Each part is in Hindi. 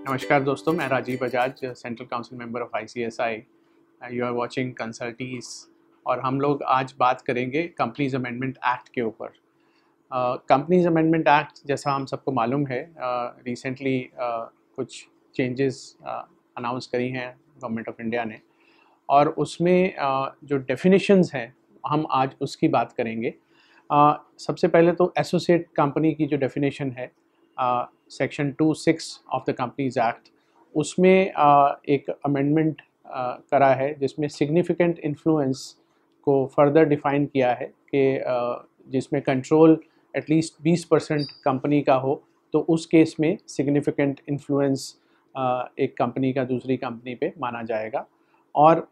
नमस्कार दोस्तों, मैं Rajeev Bajaj, central council member of ICSI। You are watching Consultease और हम लोग आज बात करेंगे कंपनीज अमेंडमेंट एक्ट के ऊपर। कंपनीज अमेंडमेंट एक्ट, जैसा हम सबको मालूम है, रिसेंटली कुछ चेंजेस अनाउंस करी हैं गवर्नमेंट ऑफ इंडिया ने, और उसमें जो डेफिनेशंस हैं हम आज उसकी बात करेंगे। सबसे पहले तो एसोसिएट कंपनी की जो डेफिनेशन है section 2(6) of the companies act, उसमें एक अमेंडमेंट करा है जिसमें सिग्निफिकेंट इन्फ्लुएंस को फर्दर डिफाइन किया है कि जिसमें कंट्रोल एटलीस्ट 20% कंपनी का हो, तो उस केस में सिग्निफिकेंट इन्फ्लुएंस एक कंपनी का दूसरी कंपनी पे माना जाएगा। और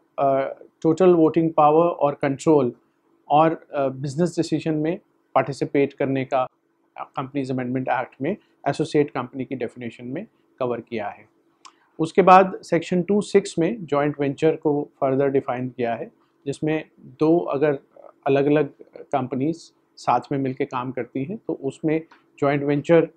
टोटल वोटिंग पावर और कंट्रोल और बिजनेस डिसीजन में पार्टिसिपेट करने का कंपनीज अमेंडमेंट एक्ट में एसोसिएट कंपनी की डेफिनेशन में कवर किया है। उसके बाद सेक्शन 2(6) में जॉइंट वेंचर को फर्दर डिफाइन किया है, जिसमें दो अगर अलग अलग कंपनीज साथ में मिलकर काम करती हैं तो उसमें जॉइंट वेंचर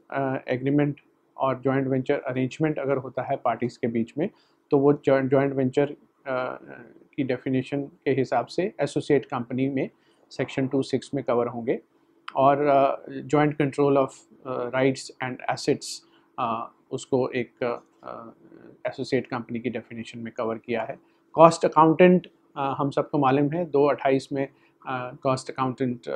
एग्रीमेंट और जॉइंट वेंचर अरेंजमेंट अगर होता है पार्टीज़ के बीच में, तो वो जॉइंट वेंचर की डेफिनेशन के हिसाब से एसोसिएट कंपनी में सेक्शन 2(6) में कवर होंगे। और joint control of rights and assets उसको एक एसोसिएट कंपनी की डेफिनेशन में कवर किया है। कॉस्ट अकाउंटेंट हम सबको मालूम है 2(28) में कॉस्ट अकाउंटेंट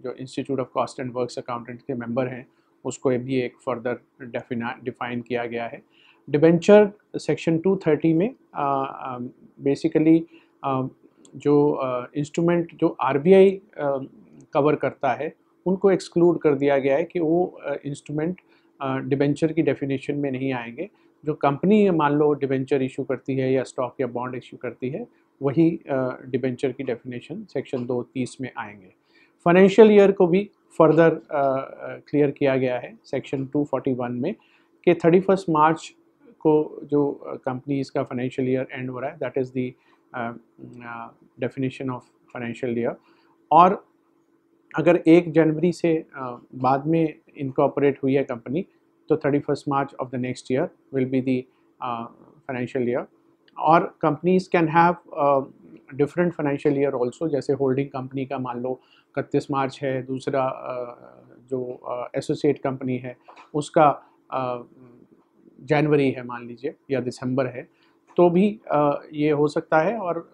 जो institute of cost and works accountant के मेंबर हैं उसको भी एक फर्दर डिफाइन किया गया है। डिबेंचर सेक्शन 230 में बेसिकली जो इंस्ट्रूमेंट जो RBI कवर करता है उनको एक्सक्लूड कर दिया गया है कि वो इंस्ट्रूमेंट डिबेंचर की डेफिनेशन में नहीं आएंगे। जो कंपनी मान लो डिबेंचर इशू करती है या स्टॉक या बॉन्ड इशू करती है, वही डिबेंचर की डेफिनेशन सेक्शन 230 में आएंगे। फाइनेंशियल ईयर को भी फर्दर क्लियर किया गया है सेक्शन 241 में कि 31 मार्च को जो कंपनीज का फाइनेंशियल ईयर एंड हो रहा है, that is the definition of financial year. और अगर 1 जनवरी से बाद में इनकॉर्पोरेट हुई है कंपनी, तो 31 March of the next year will be the financial year. और companies can have different financial year also, जैसे होल्डिंग कंपनी का मान लो 31 मार्च है, दूसरा जो एसोसिएट कंपनी है उसका जनवरी है मान लीजिए, या दिसंबर है, तो भी ये हो सकता है। और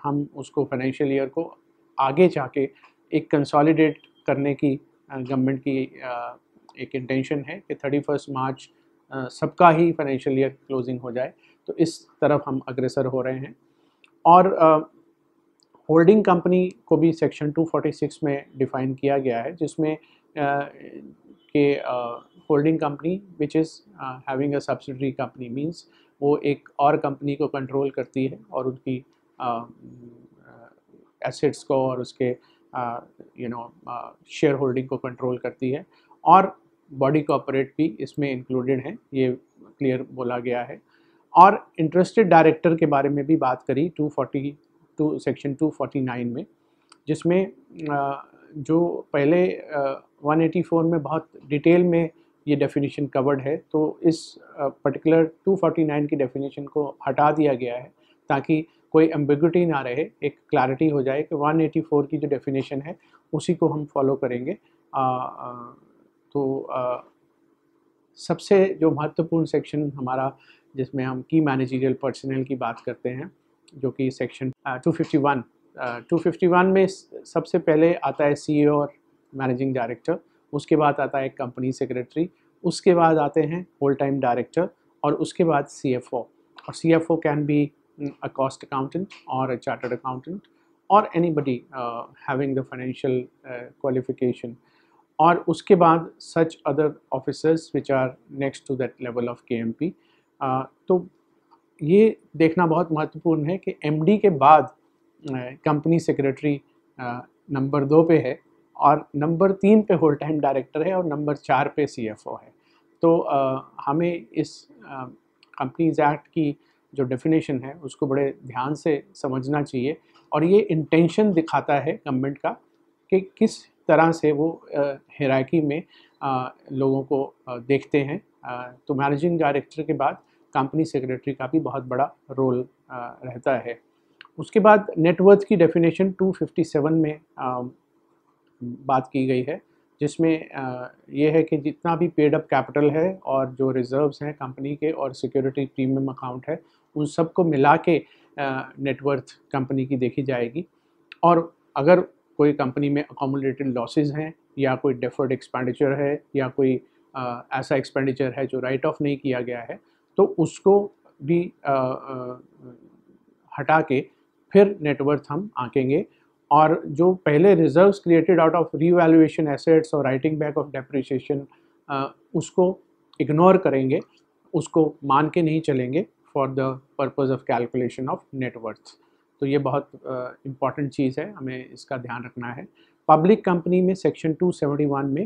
हम उसको फाइनेंशियल ईयर को आगे जाके एक कंसोलिडेट करने की गवर्नमेंट की एक इंटेंशन है कि 31 मार्च सबका ही फाइनेंशियल ईयर क्लोजिंग हो जाए, तो इस तरफ हम अग्रसर हो रहे हैं। और होल्डिंग कंपनी को भी सेक्शन 246 में डिफाइन किया गया है, जिसमें कि holding company which is having a subsidiary company means वो एक और कंपनी को कंट्रोल करती है और उनकी एसेट्स को और उसके शेयर होल्डिंग को कंट्रोल करती है। और बॉडी कॉर्पोरेट भी इसमें इंक्लूडेड हैं, ये क्लियर बोला गया है। और इंटरेस्टेड डायरेक्टर के बारे में भी बात करी सेक्शन 249 में, जिसमें जो पहले 184 में बहुत डिटेल में ये डेफिनेशन कवर्ड है, तो इस पर्टिकुलर 249 की डेफिनेशन को हटा दिया गया है ताकि कोई एम्बिग्युइटी ना रहे, एक क्लैरिटी हो जाए कि 184 की जो डेफिनेशन है उसी को हम फॉलो करेंगे। सबसे जो महत्वपूर्ण सेक्शन हमारा, जिसमें हम की मैनेजरियल पर्सनल की बात करते हैं, जो कि सेक्शन 251 में सबसे पहले आता है CEO और मैनेजिंग डायरेक्टर, उसके बाद आता है कंपनी सेक्रेटरी, उसके बाद आते हैं होल टाइम डायरेक्टर, और उसके बाद CFO। और CFO can be a cost accountant or a chartered accountant or anybody having the financial qualification। और उसके बाद such other officers which are next to that level of KMP। तो ये देखना बहुत महत्वपूर्ण है कि MD के बाद कंपनी सेक्रेटरी नंबर 2 पे है, और नंबर 3 पे होल टाइम डायरेक्टर है, और नंबर 4 पे CFO है। तो हमें इस कंपनीज एक्ट की जो डेफिनेशन है उसको बड़े ध्यान से समझना चाहिए, और ये इंटेंशन दिखाता है गवर्नमेंट का कि किस तरह से वो हायरार्की में लोगों को देखते हैं तो मैनेजिंग डायरेक्टर के बाद कंपनी सेक्रेटरी का भी बहुत बड़ा रोल रहता है। उसके बाद नेटवर्थ की डेफिनेशन 257 में बात की गई है, जिसमें ये है कि जितना भी पेड अप कैपिटल है और जो रिजर्व्स हैं कंपनी के और सिक्योरिटी प्रीमियम अकाउंट है, उन सब को मिला के नेटवर्थ कंपनी की देखी जाएगी। और अगर कोई कंपनी में अकोमुलेटेड लॉसेस हैं या कोई डेफर्ड एक्सपेंडिचर है या कोई ऐसा एक्सपेंडिचर है जो राइट ऑफ नहीं किया गया है, तो उसको भी हटा के फिर नेटवर्थ हम आंकेंगे। और जो पहले reserves created out of revaluation assets और राइटिंग बैक ऑफ डेप्रिसिएशन, उसको इग्नोर करेंगे, उसको मान के नहीं चलेंगे for the purpose of calculation of net worth. तो ये बहुत इम्पॉर्टेंट चीज़ है, हमें इसका ध्यान रखना है। पब्लिक कंपनी में सेक्शन 271 में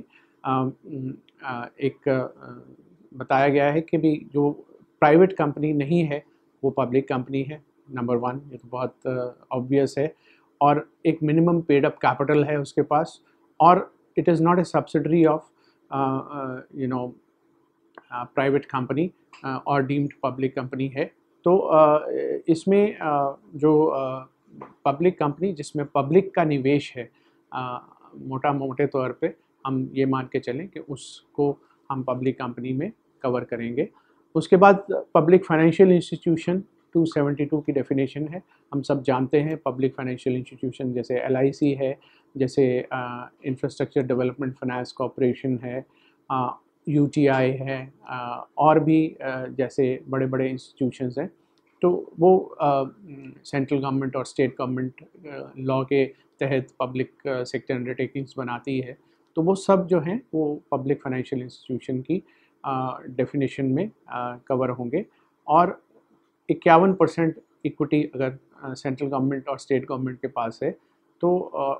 एक बताया गया है कि भी जो प्राइवेट कंपनी नहीं है वो पब्लिक कंपनी है, नंबर 1, ये तो बहुत ऑब्वियस है। और एक मिनिमम पेड अप कैपिटल है उसके पास, और it is not a subsidiary of private company और डीम्ड पब्लिक कंपनी है। तो इसमें जो पब्लिक कंपनी जिसमें पब्लिक का निवेश है, मोटे तौर पे हम ये मान के चलें कि उसको हम पब्लिक कंपनी में कवर करेंगे। उसके बाद पब्लिक फाइनेंशियल इंस्टीट्यूशन 272 की डेफिनेशन है। हम सब जानते हैं पब्लिक फाइनेंशियल इंस्टीट्यूशन जैसे LIC है, जैसे इंफ्रास्ट्रक्चर डेवलपमेंट फाइनेंस कॉरपोरेशन है, UTI है, और भी जैसे बड़े बड़े इंस्टीट्यूशंस हैं। तो वो सेंट्रल गवर्नमेंट और स्टेट गवर्नमेंट लॉ के तहत पब्लिक सेक्टर अंडरटेकिंग्स बनाती है। तो वो सब जो हैं वो पब्लिक फाइनेंशियल इंस्टीट्यूशन की डेफिनेशन में कवर होंगे। और 51% इक्विटी अगर सेंट्रल गवर्नमेंट और स्टेट गवर्नमेंट के पास है तो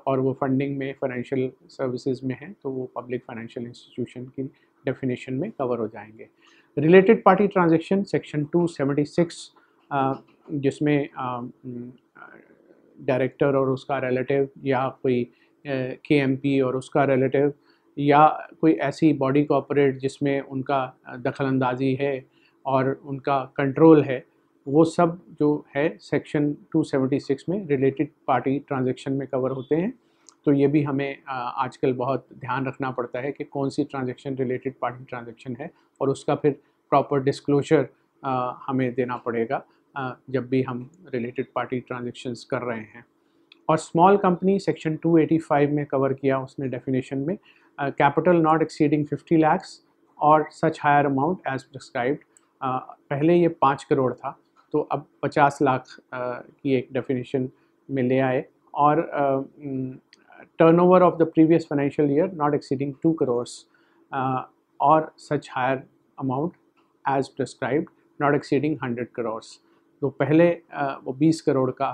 और वो फंडिंग में फाइनेंशियल सर्विसेज में है, तो वो पब्लिक फाइनेंशियल इंस्टीट्यूशन की डेफिनेशन में कवर हो जाएंगे। रिलेटेड पार्टी ट्रांजैक्शन सेक्शन 276, जिसमें डायरेक्टर और उसका रिलेटिव या कोई KMP और उसका रिलेटिव या कोई ऐसी बॉडी कॉर्पोरेट जिसमें उनका दखलंदाजी है और उनका कंट्रोल है, वो सब जो है सेक्शन 276 में रिलेटेड पार्टी ट्रांजैक्शन में कवर होते हैं। तो ये भी हमें आजकल बहुत ध्यान रखना पड़ता है कि कौन सी ट्रांजैक्शन रिलेटेड पार्टी ट्रांजैक्शन है, और उसका फिर प्रॉपर डिस्क्लोजर हमें देना पड़ेगा जब भी हम रिलेटेड पार्टी ट्रांजैक्शंस कर रहे हैं। और स्मॉल कंपनी सेक्शन 285 में कवर किया उसने डेफिनेशन में, कैपिटल नॉट एक्सीडिंग 50 लाख्स और such higher amount as prescribed. पहले ये 5 करोड़ था, तो अब 50 लाख की एक डेफिनेशन में ले आए। और turnover of the previous financial year not exceeding 2 crore और such higher amount as prescribed not exceeding 100 crore. तो पहले वो 20 करोड़ का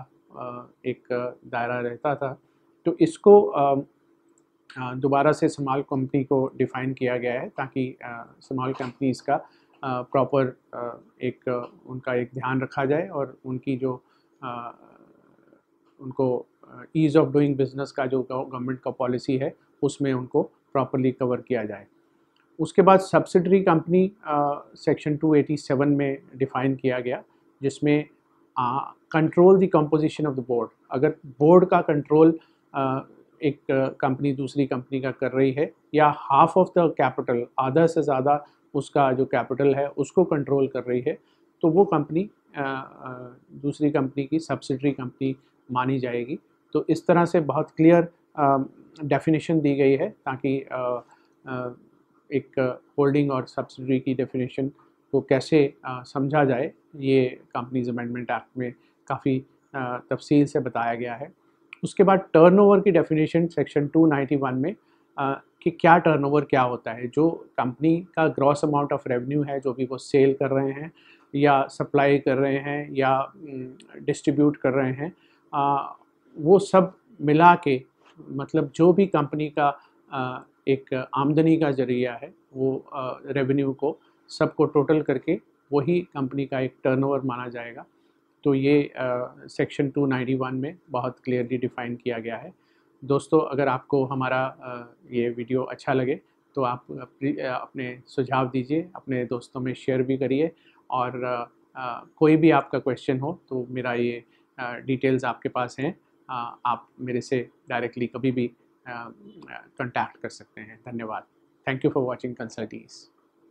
एक दायरा रहता था, तो इसको दोबारा से स्मॉल कंपनी को डिफ़ाइन किया गया है ताकि स्मॉल कंपनीज़ का प्रॉपर एक उनका एक ध्यान रखा जाए और उनकी जो उनको ईज़ ऑफ डूइंग बिजनेस का जो गवर्नमेंट का पॉलिसी है उसमें उनको प्रॉपरली कवर किया जाए। उसके बाद सब्सिडरी कंपनी सेक्शन 287 में डिफ़ाइन किया गया, जिसमें control the composition of the board. अगर बोर्ड का कंट्रोल एक कंपनी दूसरी कंपनी का कर रही है, या हाफ ऑफ द कैपिटल, आधा से ज़्यादा उसका जो कैपिटल है उसको कंट्रोल कर रही है, तो वो कंपनी दूसरी कंपनी की सब्सिडरी कंपनी मानी जाएगी। तो इस तरह से बहुत क्लियर डेफिनेशन दी गई है ताकि एक होल्डिंग और सब्सिडरी की डेफिनेशन को कैसे समझा जाए, ये कंपनीज अमेंडमेंट एक्ट में काफ़ी तफसील से बताया गया है। उसके बाद टर्नओवर की डेफिनेशन सेक्शन 291 में कि क्या टर्नओवर क्या होता है। जो कंपनी का ग्रॉस अमाउंट ऑफ रेवेन्यू है, जो भी वो सेल कर रहे हैं या सप्लाई कर रहे हैं या डिस्ट्रीब्यूट कर रहे हैं, वो सब मिला के, मतलब जो भी कंपनी का एक आमदनी का जरिया है वो रेवेन्यू को सबको टोटल करके वही कंपनी का एक टर्नओवर माना जाएगा। तो ये सेक्शन 291 में बहुत क्लियरली डिफ़ाइन किया गया है। दोस्तों, अगर आपको हमारा ये वीडियो अच्छा लगे तो आप अपने सुझाव दीजिए, अपने दोस्तों में शेयर भी करिए, और कोई भी आपका क्वेश्चन हो तो मेरा ये डिटेल्स आपके पास हैं, आप मेरे से डायरेक्टली कभी भी कांटेक्ट कर सकते हैं। धन्यवाद। Thank you for watching कंसल्टीज।